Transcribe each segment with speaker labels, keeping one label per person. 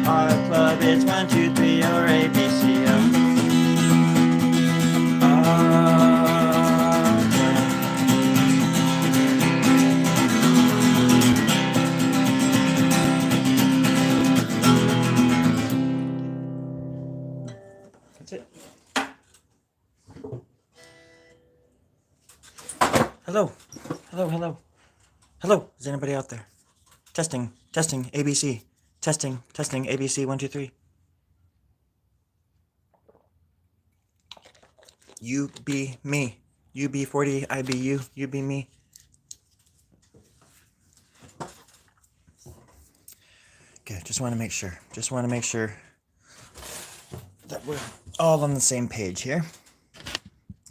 Speaker 1: Our club is 1, 2, 3 or ABC. That's it. Hello. Hello, hello. Hello. Is anybody out there? Testing, testing, ABC. Testing, testing, ABC, 1, 2, 3. You be me. You be 40, I be you. You be me. Okay, just want to make sure. Just want to make sure that we're all on the same page here.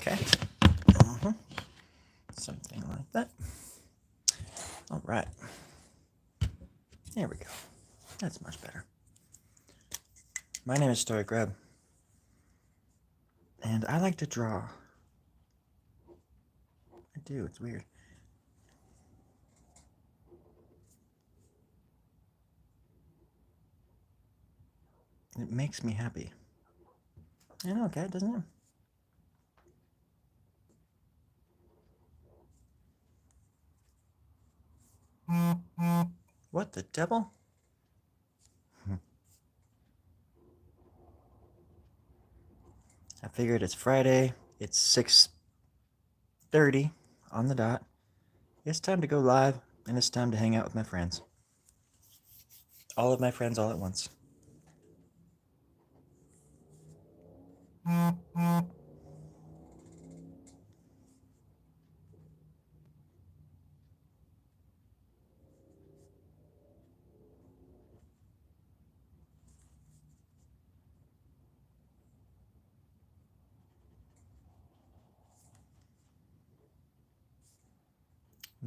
Speaker 1: Okay. Something like that. All right. There we go. That's much better. My name is Stoic Reb, and I like to draw. I do. It's weird. It makes me happy. I know, okay, doesn't it? What the devil? I figured it's Friday. It's 6:30 on the dot. It's time to go live, and it's time to hang out with my friends. All of my friends all at once.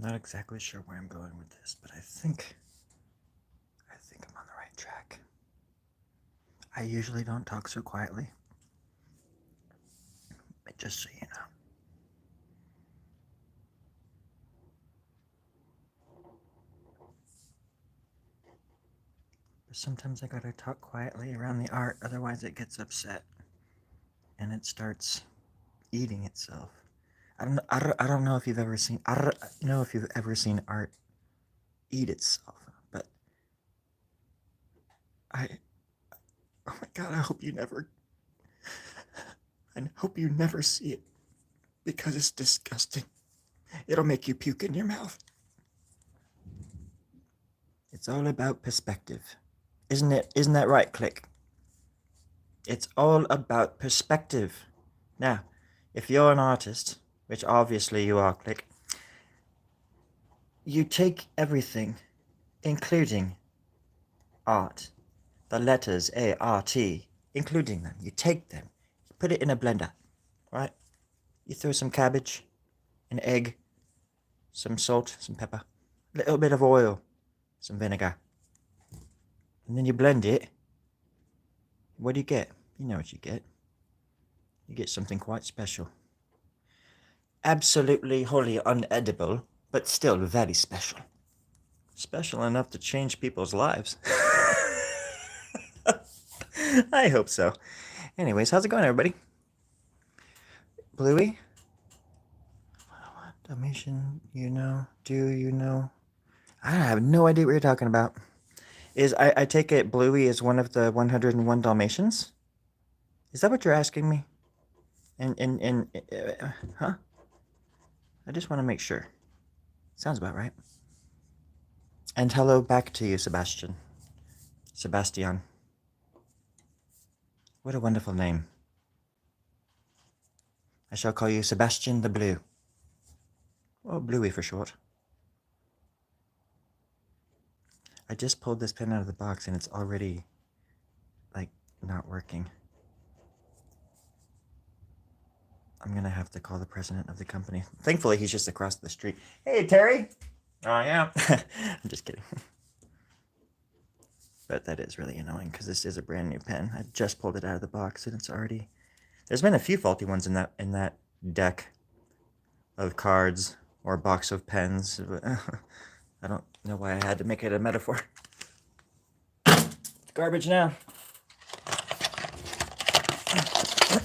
Speaker 1: I'm not exactly sure where I'm going with this, but I think I'm on the right track. I usually don't talk so quietly, but just so you know. But sometimes I gotta talk quietly around the art, otherwise it gets upset and it starts eating itself. I don't know if you've ever seen art eat itself, but oh my god, I hope you never see it, because it's disgusting. It'll make you puke in your mouth. It's all about perspective. Isn't it? Isn't that right, Click? It's all about perspective. Now, if you're an artist, which obviously you are, Click, you take everything, including art, the letters A-R-T, including them. You take them, you put it in a blender, right? You throw some cabbage, an egg, some salt, some pepper, a little bit of oil, some vinegar, and then you blend it. What do you get? You know what you get. You get something quite special. Absolutely wholly unedible, but still very special. Special enough to change people's lives. I hope so. Anyways, how's it going, everybody? Bluey? Dalmatian, you know? Do you know? I have no idea what you're talking about. I take it Bluey is one of the 101 Dalmatians? Is that what you're asking me? Huh? I just want to make sure. Sounds about right. And hello back to you, Sebastian. Sebastian. What a wonderful name. I shall call you Sebastian the Blue. Or Bluey for short. I just pulled this pen out of the box and it's already, like, not working. I'm gonna have to call the president of the company. Thankfully, he's just across the street. Hey, Terry! Oh, yeah. I'm just kidding. But that is really annoying because this is a brand new pen. I just pulled it out of the box and it's already... There's been a few faulty ones in that deck of cards or box of pens. I don't know why I had to make it a metaphor. garbage now.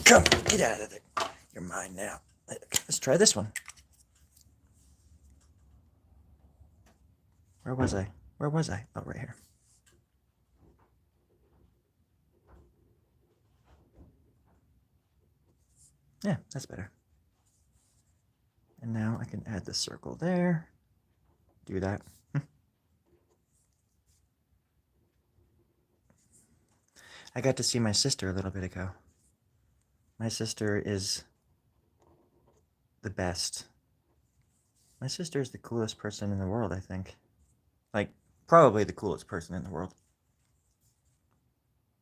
Speaker 1: Come, get out of there. You're mine now. Let's try this one. Where was I? Where was I? Oh, right here. Yeah, that's better. And now I can add the circle there. Do that. I got to see my sister a little bit ago. My sister is the best. My sister is the coolest person in the world, I think. Like, probably the coolest person in the world.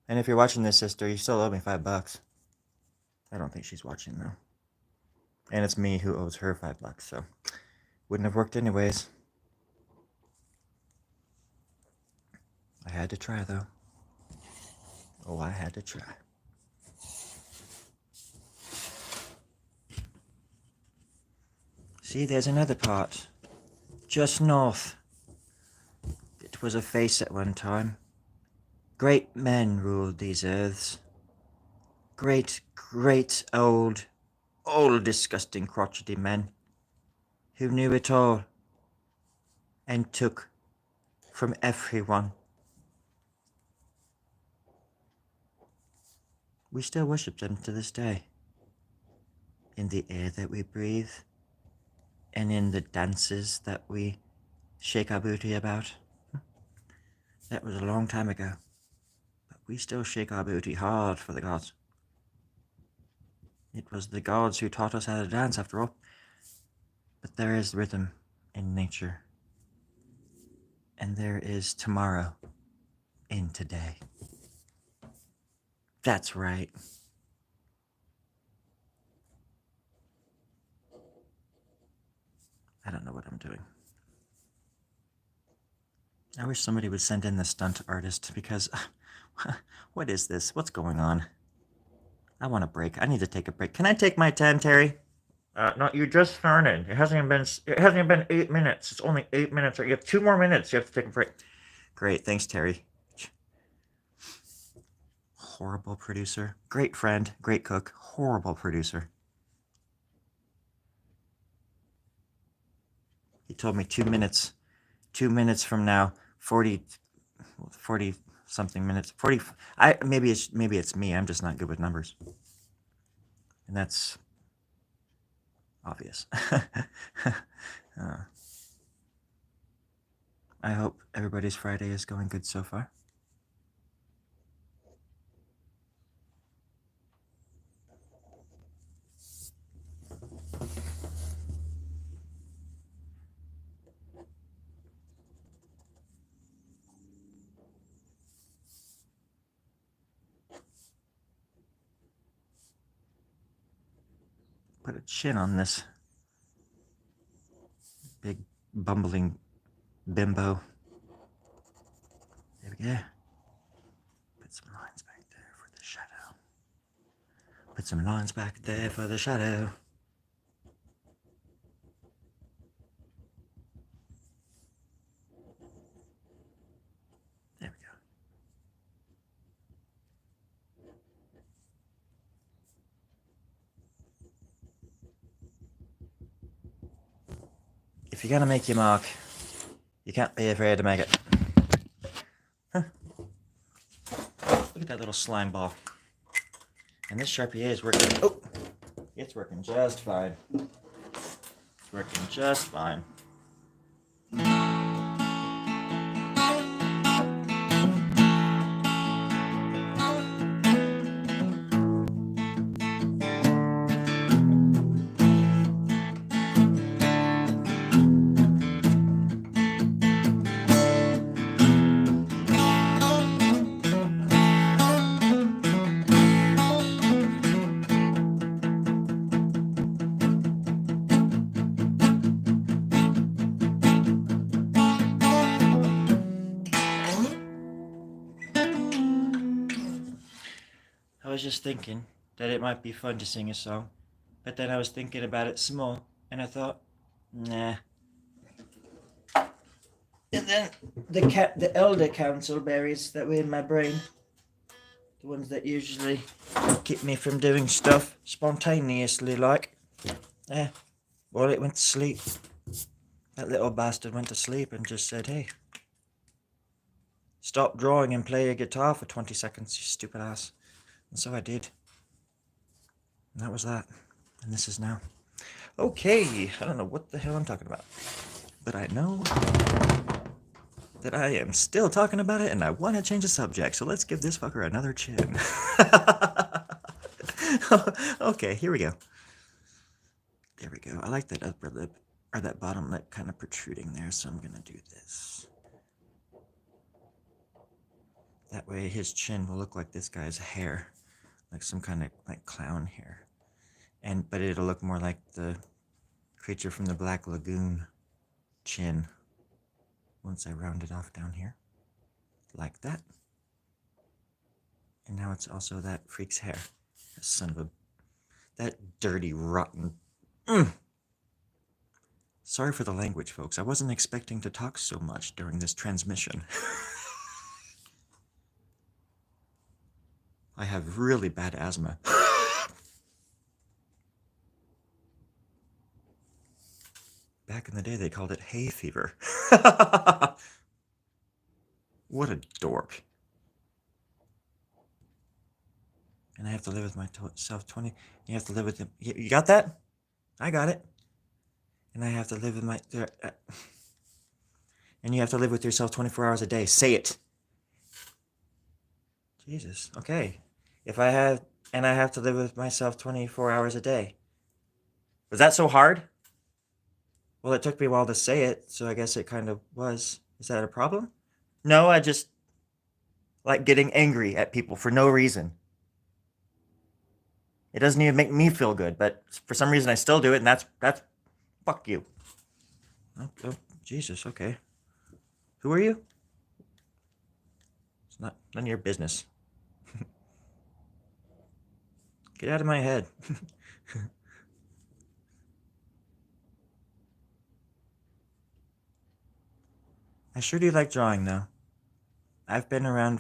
Speaker 1: And if you're watching this, sister, you still owe me $5. I don't think she's watching, though. And it's me who owes her $5, so wouldn't have worked anyways. I had to try, though. Oh, I had to try. See, there's another part. Just north. It was a face at one time. Great men ruled these earths. Great, old, disgusting, crotchety men who knew it all and took from everyone. We still worship them to this day. In the air that we breathe, and in the dances that we shake our booty about. That was a long time ago, but we still shake our booty hard for the gods. It was the gods who taught us how to dance, after all. But there is rhythm in nature, and there is tomorrow in today. That's right. I don't know what I'm doing. I wish somebody would send in the stunt artist, because what is this? What's going on? I want a break. I need to take a break. Can I take my 10, Terry? No, you just started. It hasn't even been 8 minutes. It's only 8 minutes. You have 2 more minutes. You have to take a break. Great, thanks, Terry. Horrible producer. Great friend. Great cook. Horrible producer. He told me 2 minutes. 2 minutes from now, 40 something minutes. Maybe it's me. I'm just not good with numbers. And that's obvious. I hope everybody's Friday is going good so far. Put a chin on this big bumbling bimbo. There we go. Put some lines back there for the shadow. Put some lines back there for the shadow. There we go. If you're gonna make your mark, you can't be afraid to make it. Huh. Look at that little slime ball. And this Sharpie is working. Oh, it's working just fine. It's working just fine. I was just thinking that it might be fun to sing a song, but then I was thinking about it some more, and I thought, nah. And then the elder council berries that were in my brain, the ones that usually keep me from doing stuff spontaneously, like. Well, it went to sleep. That little bastard went to sleep and just said, hey, stop drawing and play a guitar for 20 seconds, you stupid ass. And so I did. And that was that. And this is now. Okay, I don't know what the hell I'm talking about. But I know that I am still talking about it and I want to change the subject. So let's give this fucker another chin. Okay, here we go. There we go. I like that upper lip, or that bottom lip kind of protruding there, so I'm going to do this. That way his chin will look like this guy's hair, like some kind of like clown hair. But it'll look more like the creature from the Black Lagoon chin once I round it off down here, like that. And now it's also that freak's hair. That son of a... That dirty, rotten... Sorry for the language, folks. I wasn't expecting to talk so much during this transmission. I have really bad asthma. Back in the day, they called it hay fever. What a dork. And I have to live with myself 20... You have to live with them... You got that? I got it. And I have to live with my... And you have to live with yourself 24 hours a day. Say it. Jesus. Okay. If I have... And I have to live with myself 24 hours a day. Was that so hard? Well, it took me a while to say it, so I guess it kind of was. Is that a problem? No, I just like getting angry at people for no reason. It doesn't even make me feel good, but for some reason I still do it, and that's fuck you. Oh, Jesus, okay. Who are you? It's none of your business. Get out of my head. I sure do like drawing, though. I've been around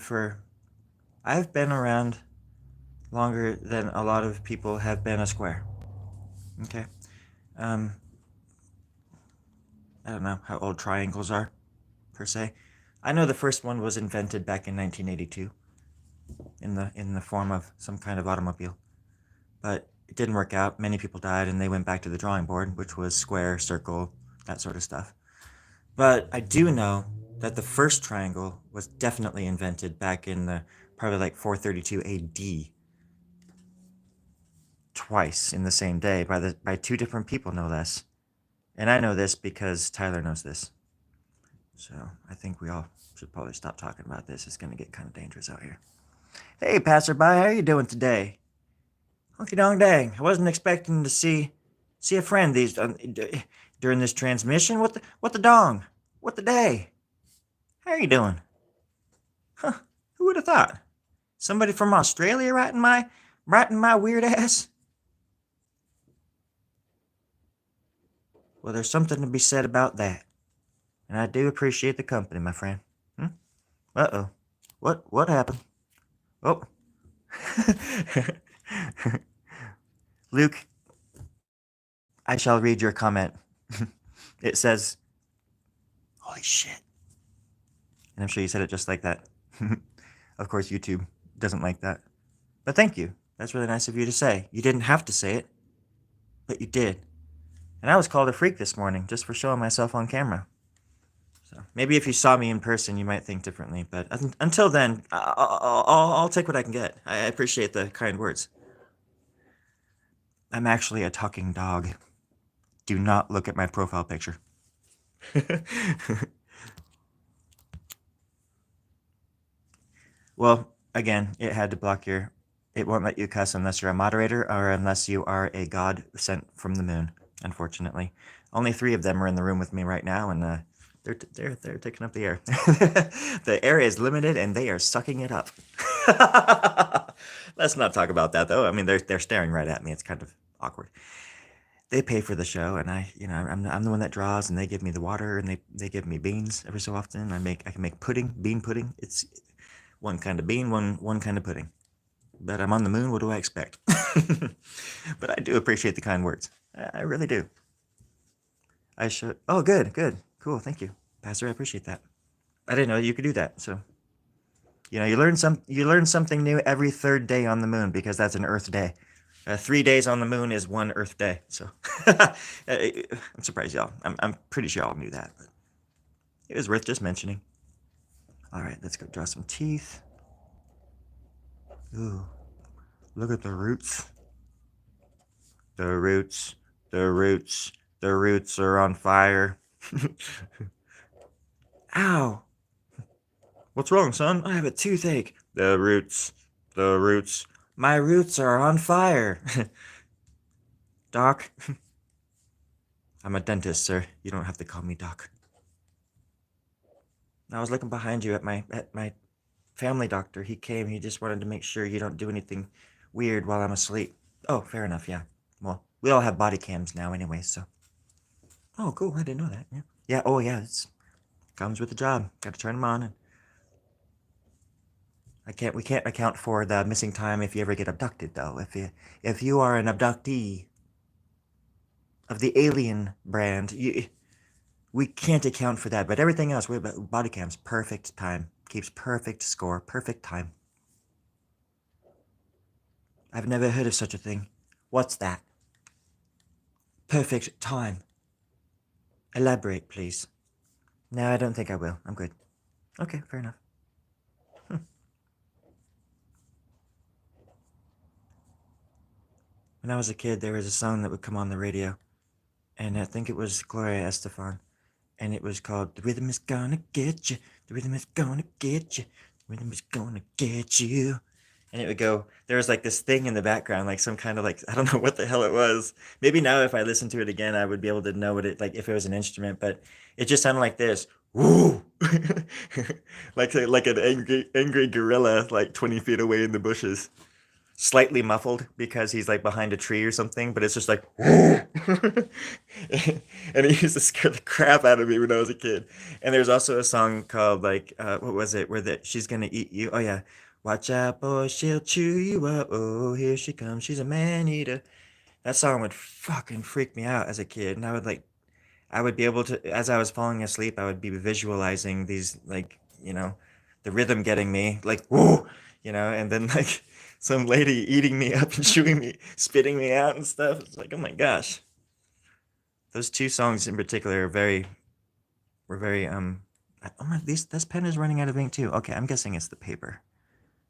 Speaker 1: longer than a lot of people have been a square. Okay. I don't know how old triangles are, per se. I know the first one was invented back in 1982 in the form of some kind of automobile. But it didn't work out. Many people died, and they went back to the drawing board, which was square, circle, that sort of stuff. But I do know that the first triangle was definitely invented back in the probably like 432 AD. Twice in the same day by two different people, no less. And I know this because Tyler knows this. So I think we all should probably stop talking about this. It's going to get kind of dangerous out here. Hey, passerby, how you doing today? Honky dong dang. I wasn't expecting to see a friend during this transmission. What the dong? What the day? How are you doing? Huh? Who would have thought? Somebody from Australia writing my weird ass? Well, there's something to be said about that. And I do appreciate the company, my friend. Uh-oh. What happened? Oh. Luke, I shall read your comment. It says, holy shit. And I'm sure you said it just like that. Of course, YouTube doesn't like that. But thank you. That's really nice of you to say. You didn't have to say it, but you did. And I was called a freak this morning just for showing myself on camera. So maybe if you saw me in person, you might think differently. But until then, I'll take what I can get. I appreciate the kind words. I'm actually a talking dog. Do not look at my profile picture. Well, again, it had to block your... It won't let you cuss unless you're a moderator or unless you are a god sent from the moon, unfortunately. Only 3 of them are in the room with me right now, and they're taking up the air. The air is limited, and they are sucking it up. Let's not talk about that, though. I mean, they're staring right at me. It's kind of awkward. they pay for the show, and I'm the one that draws, and they give me the water, and they give me beans every so often. I can make pudding, bean pudding. It's one kind of bean, one kind of pudding. But I'm on the moon. What do I expect? But I do appreciate the kind words. I really do. I should. Oh, good, good, cool. Thank you, Pastor. I appreciate that. I didn't know you could do that. So you learn something new every third day on the moon because that's an Earth day. 3 days on the moon is one Earth day. So I'm surprised y'all. I'm pretty sure y'all knew that, but it was worth just mentioning. All right, let's go draw some teeth. Ooh, look at the roots. The roots, the roots, the roots are on fire. Ow! What's wrong, son? I have a toothache. The roots, the roots. My roots are on fire. Doc. I'm a dentist, sir. You don't have to call me Doc. I was looking behind you at my family doctor. He came. He just wanted to make sure you don't do anything weird while I'm asleep. Oh, fair enough. Yeah. Well, we all have body cams now, anyway. So. Oh, cool. I didn't know that. Yeah. Yeah. Oh, yeah. It's comes with the job. Got to turn them on. And we can't account for the missing time if you ever get abducted, though. If you are an abductee of the alien brand, we can't account for that. But everything else, body cams, perfect time, keeps perfect score, perfect time. I've never heard of such a thing. What's that? Perfect time. Elaborate, please. No, I don't think I will. I'm good. Okay, fair enough. When I was a kid, there was a song that would come on the radio, and I think it was Gloria Estefan, and it was called "The Rhythm Is Gonna Get You." The rhythm is gonna get you. The rhythm is gonna get you. And it would go. There was like this thing in the background, like some kind of like I don't know what the hell it was. Maybe now if I listen to it again, I would be able to know what it like if it was an instrument. But it just sounded like this. Woo! Like an angry gorilla, like 20 feet away in the bushes, slightly muffled because he's like behind a tree or something, but it's just like and it used to scare the crap out of me when I was a kid. And there's also a song called like what was it where that she's gonna eat you. Oh yeah, watch out boy, she'll chew you up. Oh, here she comes, she's a man eater. That song would fucking freak me out as a kid, and I would be able to, as I was falling asleep, I would be visualizing these like the rhythm getting me like whoa, and then like some lady eating me up and chewing me, spitting me out and stuff. It's like, oh my gosh. Those two songs in particular were very oh my, this pen is running out of ink too. Okay, I'm guessing it's the paper.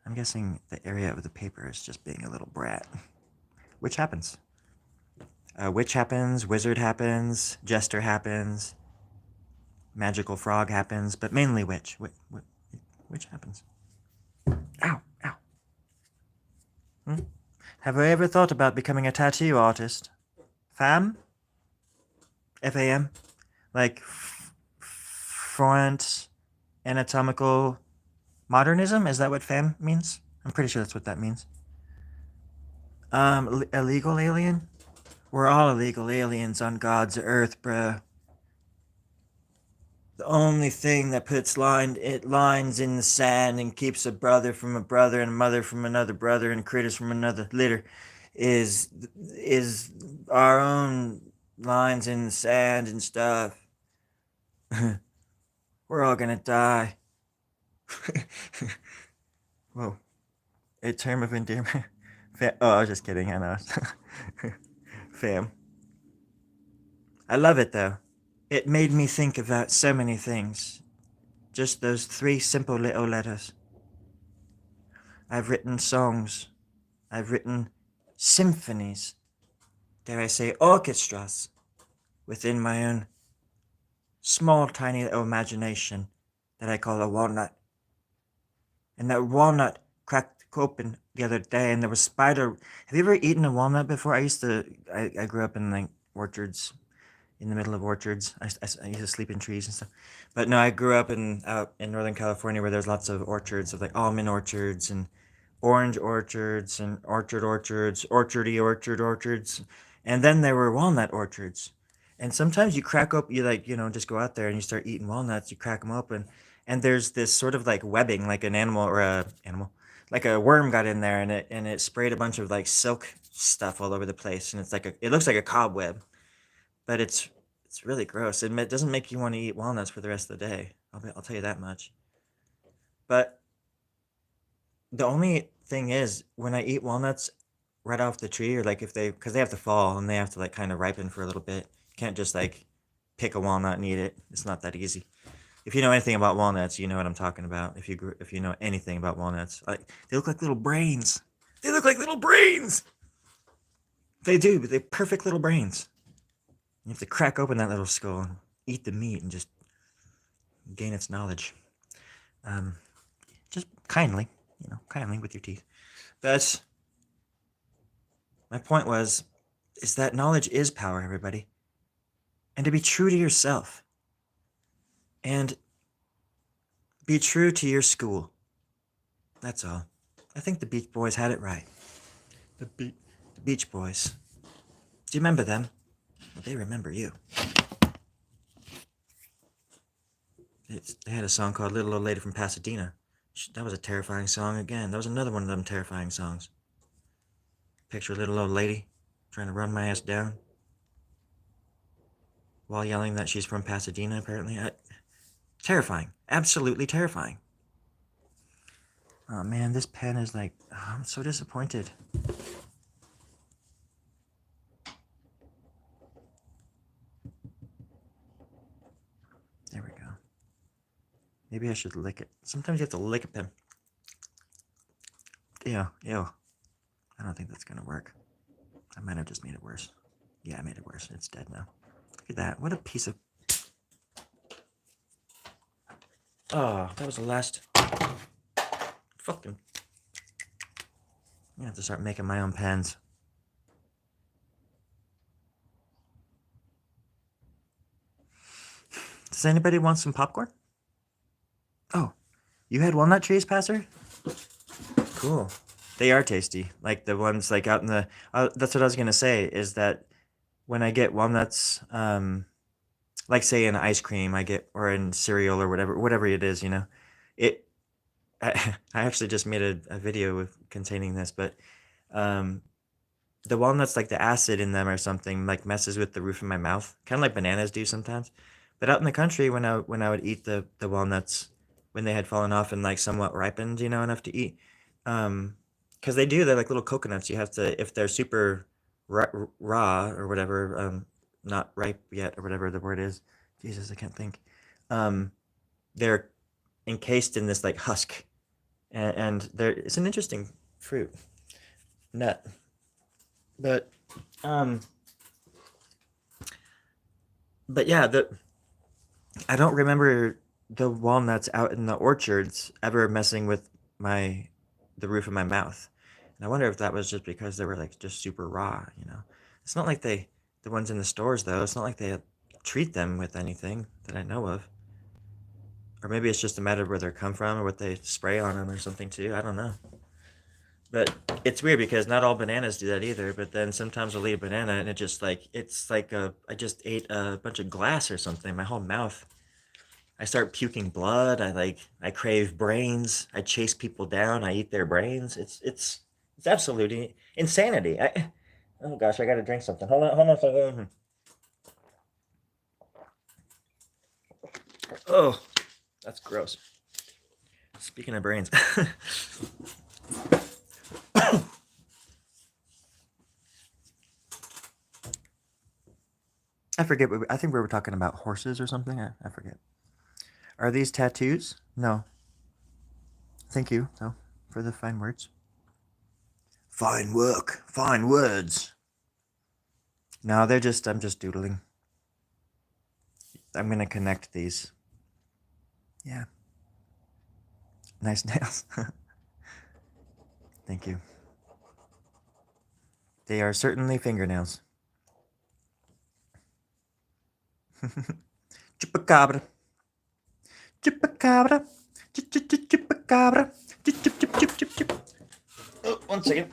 Speaker 1: I'm guessing the area of the paper is just being a little brat. Which happens. Witch happens, wizard happens, jester happens, magical frog happens, but mainly witch. Witch happens. Ow, ow. Have I ever thought about becoming a tattoo artist? Fam? FAM? Like French anatomical modernism? Is that what fam means? I'm pretty sure that's what that means. Illegal alien? We're all illegal aliens on God's earth, bruh. The only thing that puts lines in the sand and keeps a brother from a brother and a mother from another brother and critters from another litter is our own lines in the sand and stuff. We're all gonna die. Whoa. A term of endearment. Oh, I was just kidding. I know. Fam. I love it though. It made me think about so many things. Just those 3 simple little letters. I've written songs. I've written symphonies. Dare I say orchestras. Within my own small, tiny little imagination that I call a walnut. And that walnut cracked open the other day, and there was spider. Have you ever eaten a walnut before? I grew up in like orchards, in the middle of orchards. I used to sleep in trees and stuff. But no, I grew up out in Northern California where there's lots of orchards, of like almond orchards and orange orchards and orchardy orchards. And then there were walnut orchards. And sometimes you crack open, you like, just go out there and you start eating walnuts, you crack them open, and there's this sort of like webbing, like an animal or a animal, like a worm got in there and it sprayed a bunch of like silk stuff all over the place. And it looks like a cobweb, but it's really gross. It doesn't make you want to eat walnuts for the rest of the day. I'll tell you that much. But the only thing is, when I eat walnuts right off the tree, or like because they have to fall and they have to like kind of ripen for a little bit. You can't just like pick a walnut and eat it. It's not that easy. If you know anything about walnuts, you know what I'm talking about. If you know anything about walnuts, like they look like little brains. They look like little brains. They do, but they're perfect little brains. You have to crack open that little skull and eat the meat and just gain its knowledge. Just kindly, kindly with your teeth. But my point is that knowledge is power, everybody. And to be true to yourself. And be true to your school. That's all. I think the Beach Boys had it right. The Beach Boys. Do you remember them? Well, they remember you. They had a song called Little Old Lady from Pasadena. That was a terrifying song again. That was another one of them terrifying songs. Picture a little old lady trying to run my ass down while yelling that she's from Pasadena, apparently. Terrifying. Absolutely terrifying. Oh man, this pen is like, I'm so disappointed. There we go. Maybe I should lick it. Sometimes you have to lick a pen. Ew. I don't think that's gonna work. I might have just made it worse. Yeah, I made it worse. It's dead now. Look at that. What a piece of... Oh, that was the last... Fucking... I have to start making my own pens. Does anybody want some popcorn? Oh, you had walnut trees, Passer? Cool. They are tasty. Like the ones like out in the... that's what I was going to say, is that when I get walnuts, like say in ice cream, or in cereal or whatever it is, it... I actually just made a video containing this, but the walnuts, like the acid in them or something, like messes with the roof of my mouth, kind of like bananas do sometimes. But out in the country, when I would eat the walnuts when they had fallen off and like somewhat ripened, enough to eat, because they're like little coconuts. You have to, if they're super raw or whatever, not ripe yet or whatever the word is. Jesus, I can't think. They're encased in this like husk, and it's an interesting fruit nut. But yeah, I don't remember the walnuts out in the orchards ever messing with the roof of my mouth. And I wonder if that was just because they were like just super raw, It's not like the ones in the stores though, it's not like they treat them with anything that I know of. Or maybe it's just a matter of where they come from or what they spray on them or something too. I don't know. But it's weird because not all bananas do that either. But then sometimes I'll eat a banana and it's like I just ate a bunch of glass or something. My whole mouth. I start puking blood. I crave brains. I chase people down. I eat their brains. It's absolutely insanity. Oh gosh, I gotta drink something. Hold on a second. Oh, that's gross. Speaking of brains. I forget. I think we were talking about horses or something. I forget. Are these tattoos? No. Thank you, though, for the fine words. Fine work. Fine words. No, I'm just doodling. I'm going to connect these. Yeah. Nice nails. Thank you. They are certainly fingernails. Chupacabra. Chupacabra. Chupacabra. Chup. Oh, 1 second.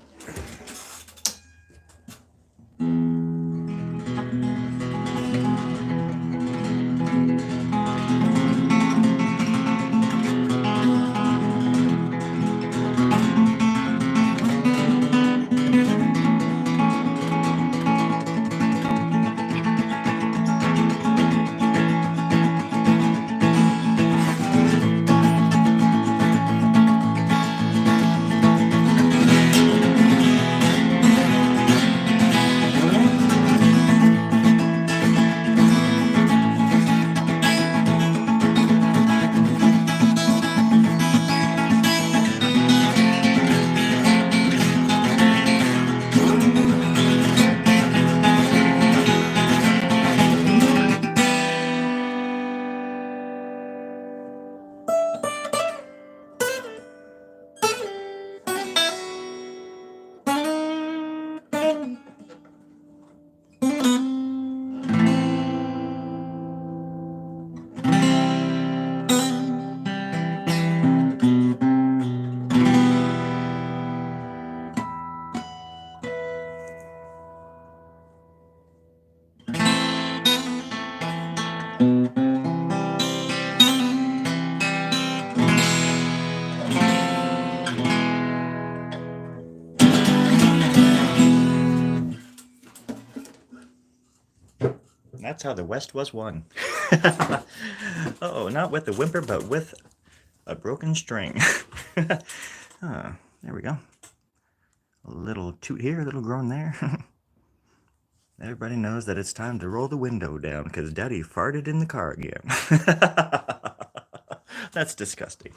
Speaker 1: That's how the West was won. Oh, not with a whimper, but with a broken string. There we go. A little toot here, a little groan there. Everybody knows that it's time to roll the window down because Daddy farted in the car again. That's disgusting.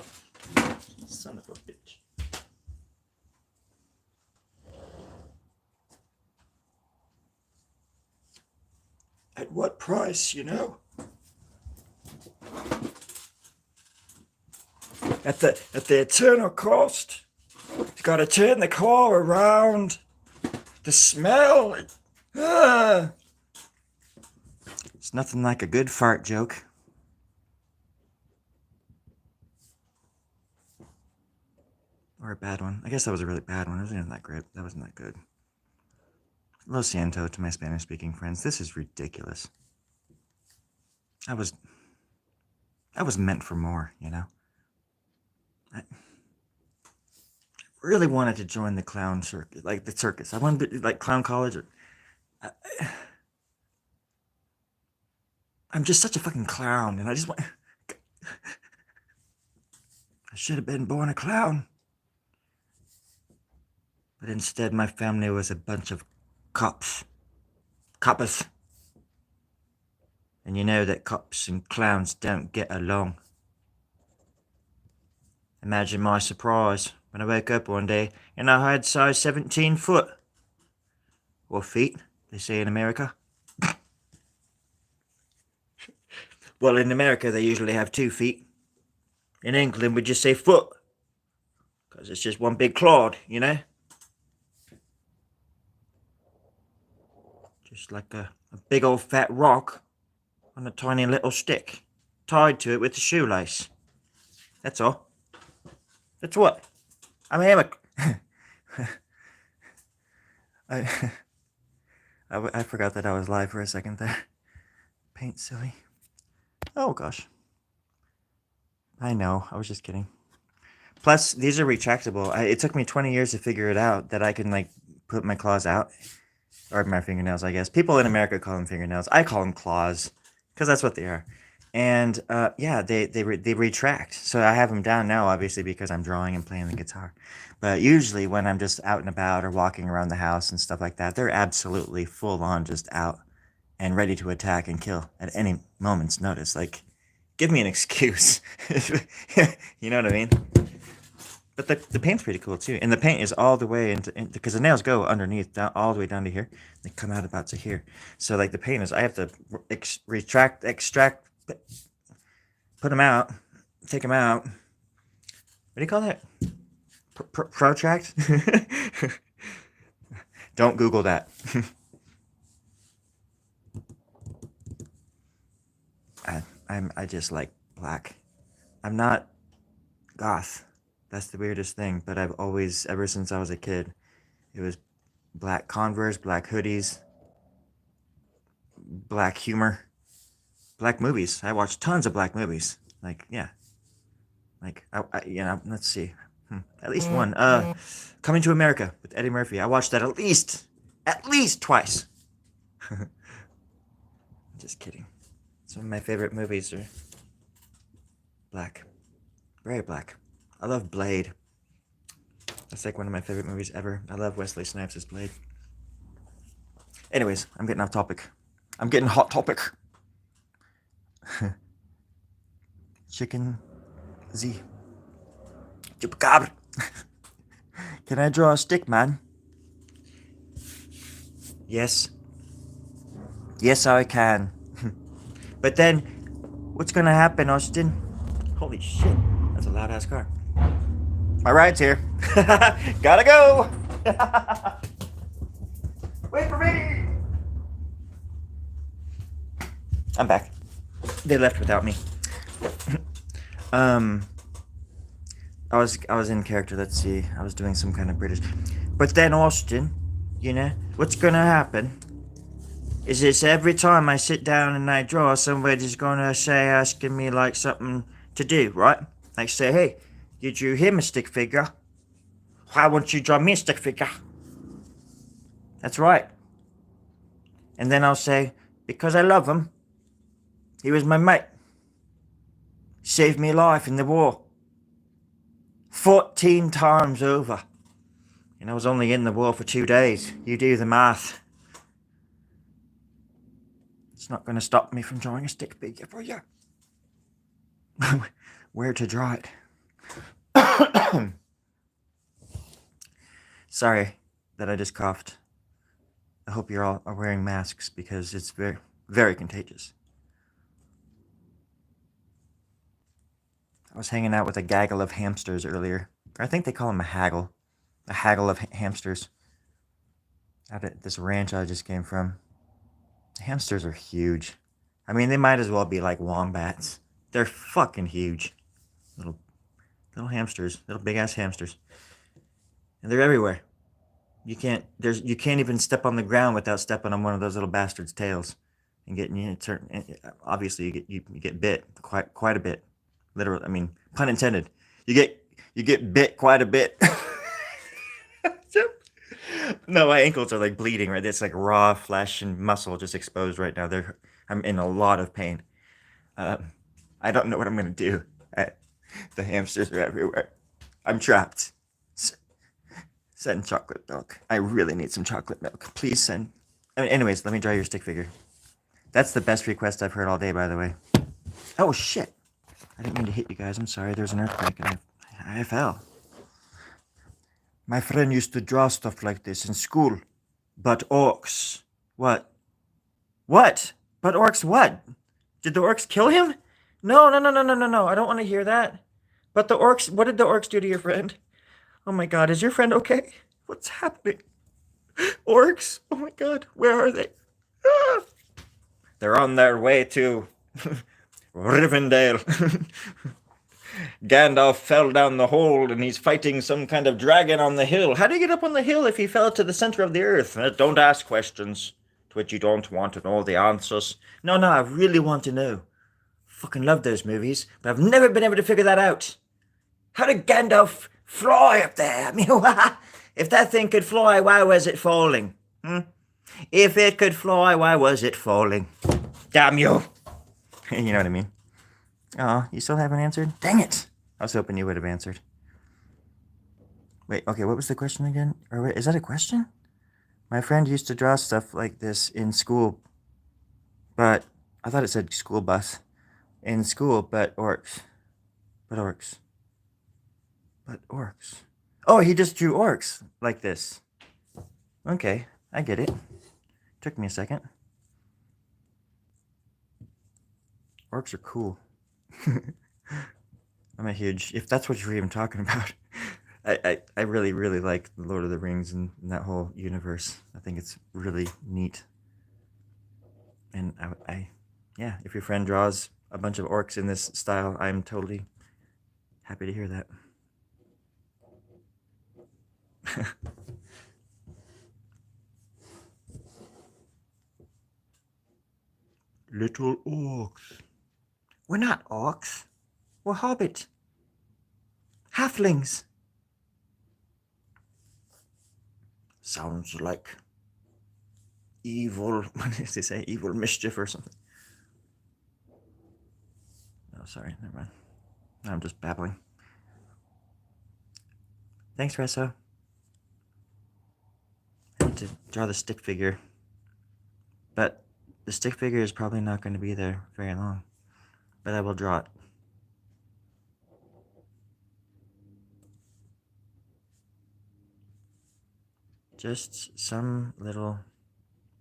Speaker 1: Son of a bitch. At what price, you know? At the eternal cost. You gotta turn the car around. The smell. It's nothing like a good fart joke. Or a bad one. I guess that was a really bad one. It wasn't even that great. That wasn't that good. Lo siento to my Spanish-speaking friends. This is ridiculous. I was meant for more, you know? I really wanted to join the clown circus, like the circus. I wanted to, like, clown college. I'm just such a fucking clown, and I just want... I should have been born a clown. But instead, my family was a bunch of cops. Coppers. And you know that cops and clowns don't get along. Imagine my surprise when I woke up one day and I had size 17 foot. Or feet, they say in America. Well, in America, they usually have 2 feet. In England, we just say foot. Because it's just one big clod, you know? Just like a big old fat rock on a tiny little stick, tied to it with a shoelace. That's all. That's what. I mean, I forgot that I was live for a second there. Paint silly. Oh gosh. I know, I was just kidding. Plus, these are retractable. It took me 20 years to figure it out that I can, like, put my claws out. Or my fingernails, I guess. People in America call them fingernails. I call them claws, because that's what they are. And, yeah, they retract. So I have them down now, obviously, because I'm drawing and playing the guitar. But usually when I'm just out and about or walking around the house and stuff like that, they're absolutely full on just out and ready to attack and kill at any moment's notice. Like, give me an excuse. You know what I mean? But the paint's pretty cool too, and the paint is all the way into because the nails go underneath, down, all the way down to here. They come out about to here. So like the paint is, I have to extract, put them out, take them out. What do you call that? Protract? Don't Google that. I just like black. I'm not goth. That's the weirdest thing, but I've always, ever since I was a kid, it was black Converse, black hoodies, black humor, black movies. I watched tons of black movies. Like, yeah. Like, you know, let's see. At least one. Coming to America with Eddie Murphy. I watched that at least twice. Just kidding. Some of my favorite movies are black. Very black. I love Blade. That's like one of my favorite movies ever. I love Wesley Snipes' Blade. Anyways, I'm getting off topic. I'm getting hot topic. Chicken Z. Chupacabra. Can I draw a stick, man? Yes. Yes, I can. But then, what's gonna happen, Austin? Holy shit, that's a loud-ass car. My ride's here. Gotta go. Wait for me. I'm back. They left without me. I was in character. Let's see. I was doing some kind of British. But then Austin, you know, what's gonna happen is this: every time I sit down and I draw, somebody's gonna say, asking me like something to do, right? Like say, hey, you drew him a stick figure. Why won't you draw me a stick figure? That's right. And then I'll say, Because I love him. He was my mate. Saved me life in the war. 14 times over. And I was only in the war for 2 days. You do the math. It's not going to stop me from drawing a stick figure for you. Where to draw it? Sorry that I just coughed. I hope you're all are wearing masks because it's very, very contagious. I was hanging out with a gaggle of hamsters earlier. I think they call them a haggle. A haggle of hamsters. Out at this ranch I just came from. The hamsters are huge. I mean, they might as well be like wombats. They're fucking huge. Little hamsters. Little big ass hamsters. And they're everywhere. You can't even step on the ground without stepping on one of those little bastards' tails and getting obviously you get bit quite a bit. Literally, I mean, pun intended. You get bit quite a bit. No, my ankles are like bleeding, right? It's like raw flesh and muscle just exposed right now. I'm in a lot of pain. I don't know what I'm gonna do. The hamsters are everywhere. I'm trapped. Send chocolate milk. I really need some chocolate milk. Please send. Anyways, let me draw your stick figure. That's the best request I've heard all day, by the way. Oh shit! I didn't mean to hit you guys. I'm sorry. There's an earthquake and I fell. My friend used to draw stuff like this in school. But orcs. What? What? But orcs what? Did the orcs kill him? No. I don't want to hear that. But the orcs, what did the orcs do to your friend? Oh my god, is your friend okay? What's happening? Orcs? Oh my god, where are they? Ah! They're on their way to Rivendell. Gandalf fell down the hole and he's fighting some kind of dragon on the hill. How did he get up on the hill if he fell to the center of the earth? Don't ask questions to which you don't want to know the answers. No, I really want to know. Fucking love those movies, but I've never been able to figure that out. How did Gandalf fly up there? I mean, if that thing could fly, why was it falling? If it could fly, why was it falling? Damn you! You know what I mean? Oh, you still haven't answered? Dang it! I was hoping you would have answered. Wait, okay, what was the question again? Or wait, is that a question? My friend used to draw stuff like this in school, but I thought it said school bus. In school, but orcs. But orcs. Oh, he just drew orcs like this. Okay, I get it. Took me a second. Orcs are cool. I'm a huge, if that's what you're even talking about, I really, really like the Lord of the Rings and that whole universe. I think it's really neat. And yeah, if your friend draws a bunch of orcs in this style, I'm totally happy to hear that. Little orcs. We're not orcs. We're hobbits. Halflings. Sounds like evil, what does they say? Evil mischief or something. Oh, sorry, never mind. I'm just babbling. Thanks, Resso. I need to draw the stick figure. But the stick figure is probably not going to be there very long. But I will draw it. Just some little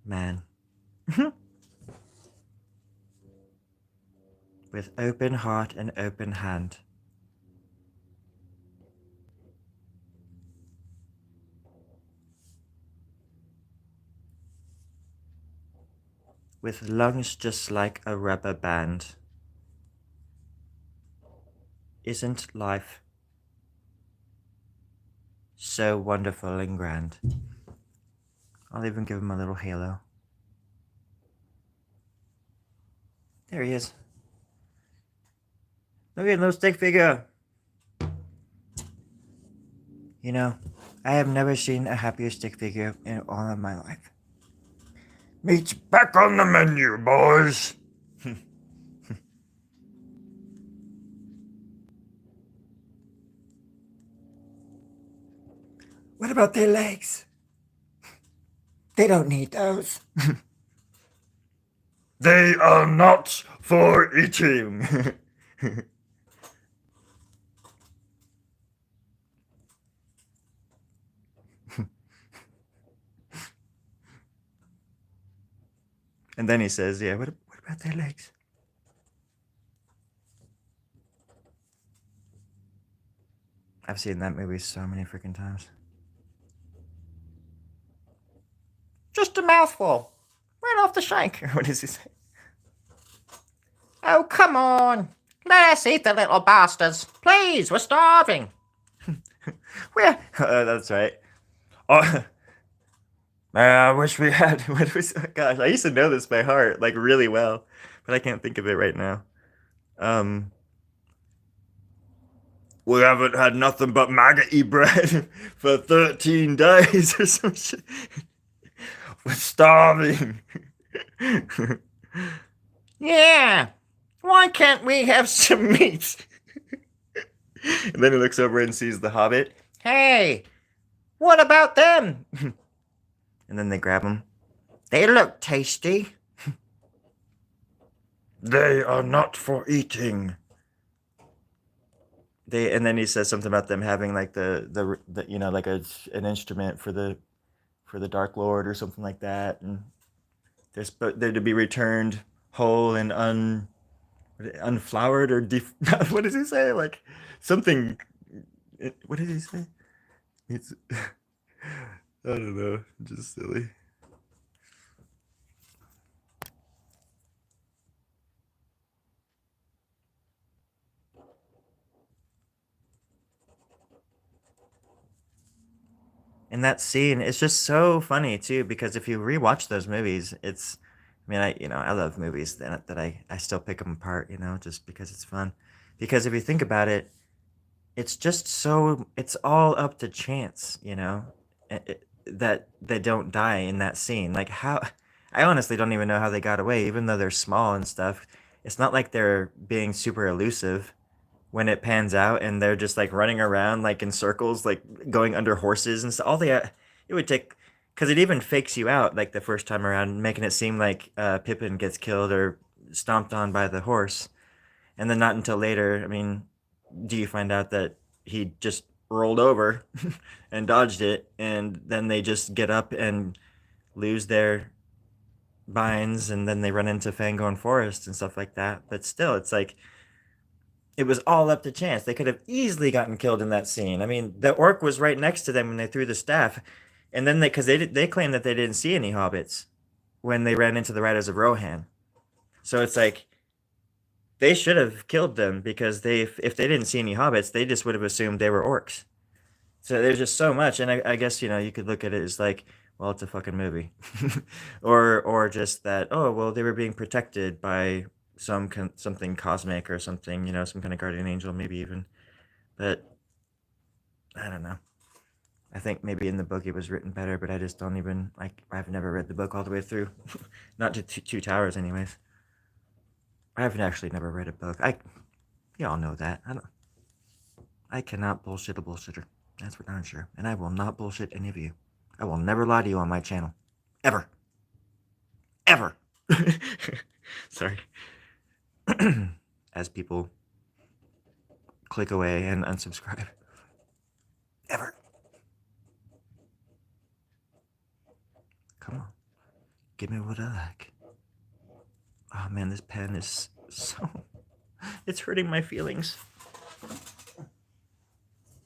Speaker 1: man. With open heart and open hand. With lungs just like a rubber band. Isn't life so wonderful and grand? I'll even give him a little halo. There he is. Look at little stick figure. You know, I have never seen a happier stick figure in all of my life. Meat's back on the menu, boys. What about their legs? They don't need those. They are not for eating. And then he says, yeah, what about their legs? I've seen that movie so many freaking times. Just a mouthful. Right off the shank. What does he say? Oh, come on. Let us eat the little bastards. Please, we're starving. That's right. Oh, man, I wish we had. What was? Gosh, I used to know this by heart, like really well, but I can't think of it right now. Um, we haven't had nothing but maggoty bread for 13 days or some shit. We're starving. Yeah. Why can't we have some meat? And then he looks over and sees the hobbit. Hey, what about them? And then they grab him. They look tasty. They are not for eating. And then he says something about them having like the you know, like an instrument for the Dark Lord or something like that, and they're to be returned whole and unflowered or what does he say? Like something. What did he say? It's I don't know, just silly. And that scene is just so funny too, because if you rewatch those movies, I mean, I love movies that I still pick them apart, just because it's fun. Because if you think about it, it's all up to chance, that they don't die in that scene. Like how, I honestly don't even know how they got away, even though they're small and stuff. It's not like they're being super elusive when it pans out and they're just like running around like in circles, like going under horses and stuff. It would take, because it even fakes you out like the first time around, making it seem like Pippin gets killed or stomped on by the horse, and then not until later. I mean, do you find out that he just rolled over and dodged it, and then they just get up and lose their binds, and then they run into Fangorn Forest and stuff like that. But still, it's like it was all up to chance. They could have easily gotten killed in that scene. I mean, the orc was right next to them when they threw the staff, and then because they claimed that they didn't see any hobbits when they ran into the Riders of Rohan. So it's like they should have killed them, because if they didn't see any hobbits, they just would have assumed they were orcs. So there's just so much, and I guess you could look at it as like, well, it's a fucking movie, or just that, oh well, they were being protected by something cosmic or something, some kind of guardian angel maybe even. But I don't know. I think maybe in the book it was written better, but I just don't even like. I've never read the book all the way through, not to Two Towers, anyways. I've actually never read a book. Y'all know that. I cannot bullshit a bullshitter. That's for darn sure. And I will not bullshit any of you. I will never lie to you on my channel, ever, ever. Sorry. As people click away and unsubscribe, ever. Come on, give me what I like. Oh man, this pen is so. It's hurting my feelings.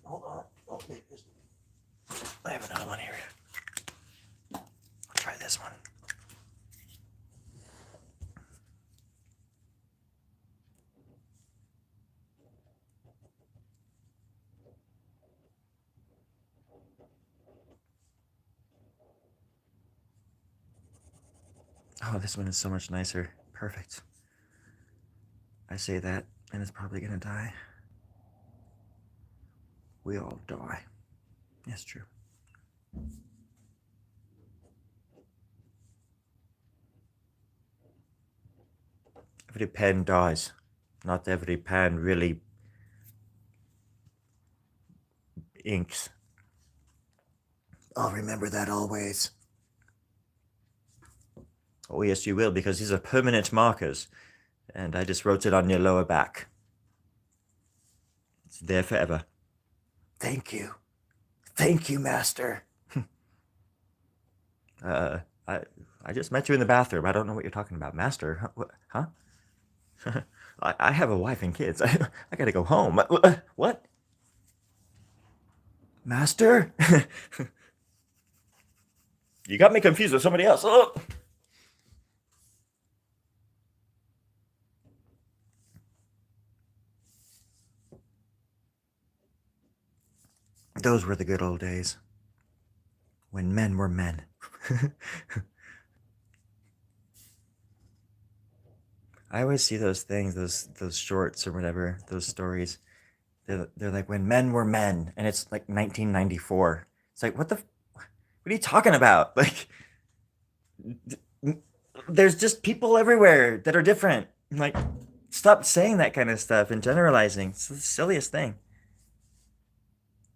Speaker 1: Hold on. I have another one here. I'll try this one. Oh, this one is so much nicer. Perfect. I say that, and it's probably gonna die. We all die. That's true. Every pen dies. Not every pen really inks. I'll remember that always. Oh, yes, you will, because these are permanent markers. And I just wrote it on your lower back. It's there forever. Thank you. Thank you, Master. I just met you in the bathroom. I don't know what you're talking about. Master? Huh? I have a wife and kids. I gotta go home. What? Master? You got me confused with somebody else. Oh. Those were the good old days. When men were men. I always see those things, those shorts or whatever, those stories. They're like when men were men, and it's like 1994. It's like what are you talking about? Like there's just people everywhere that are different. Like stop saying that kind of stuff and generalizing. It's the silliest thing.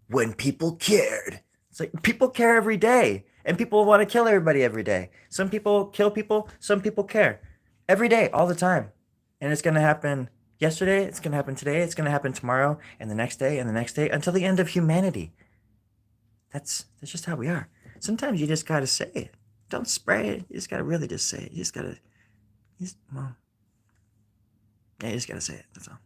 Speaker 1: When people cared. It's like people care every day, and people want to kill everybody every day. Some people kill people, some people care. Every day, all the time. And it's going to happen yesterday, it's going to happen today, it's going to happen tomorrow, and the next day, and the next day, until the end of humanity. That's just how we are. Sometimes you just got to say it. Don't spray it. You just got to really just say it. You just got to, well, yeah, you just got to say it. That's all.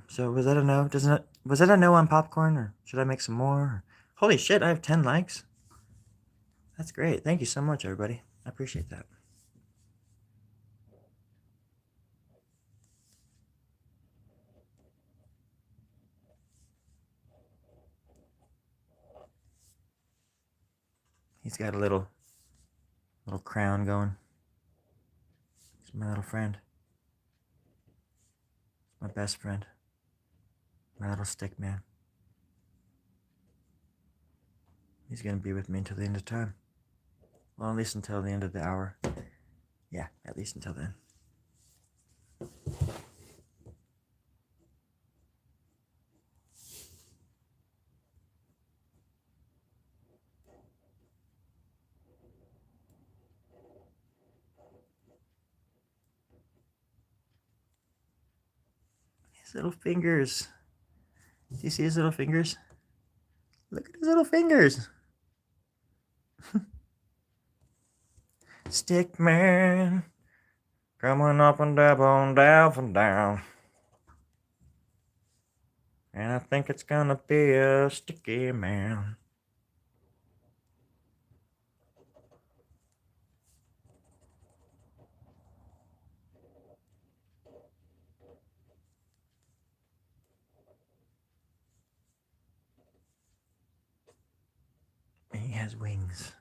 Speaker 1: So was that a no? Was that a no on popcorn, or should I make some more? Holy shit, I have 10 likes. That's great. Thank you so much, everybody. I appreciate that. He's got a little crown going. He's my little friend. My best friend. My little stick man. He's gonna be with me until the end of time. Well, at least until the end of the hour. Yeah, at least until then. His little fingers. Do you see his little fingers? Look at his little fingers. Stick man. Coming up and down and down. And I think it's gonna be a sticky man. He has wings.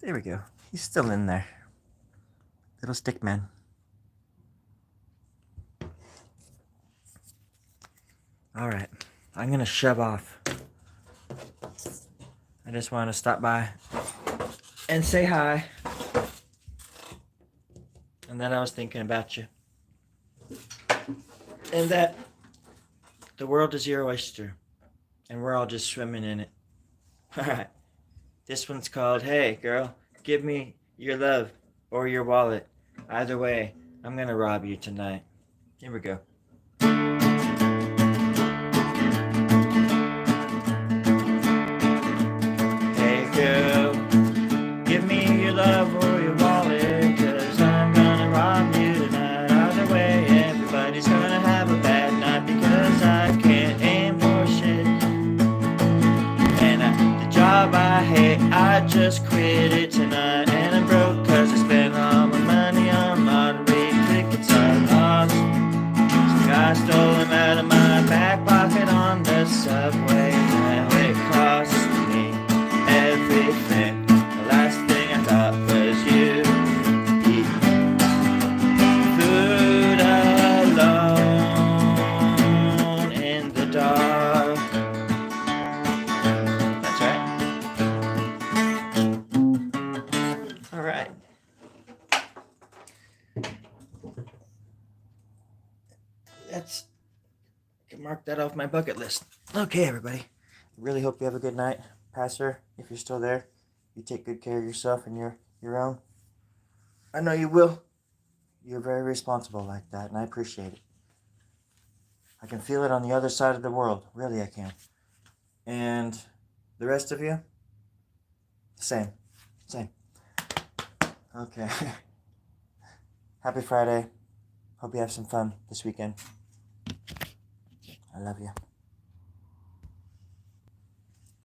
Speaker 1: There we go. He's still in there. Little stick man. Alright, I'm gonna shove off. I just want to stop by and say hi. And then I was thinking about you. And that the world is your oyster. And we're all just swimming in it. Alright. This one's called, Hey Girl, Give Me Your Love or Your Wallet. Either way, I'm gonna rob you tonight. Here we go. Hey girl, give me your love or your wallet, 'cause I'm gonna rob you tonight. Either way, everybody's gonna have a bad night because I can't aim for shit. And the job I hate, I just quit it tonight. And I'm broke 'cause I spent all my money on lottery tickets I lost. Some guy stole them out of my back pocket on the subway. Now it cost me everything. The last thing I thought was you. Eat food alone in the dark. That's right. All right. That's, I can mark that off my bucket list. Okay, everybody. I really hope you have a good night. Pastor, if you're still there, you take good care of yourself and your own. I know you will. You're very responsible like that, and I appreciate it. I can feel it on the other side of the world. Really, I can. And the rest of you? Same. Okay. Happy Friday. Hope you have some fun this weekend. I love you.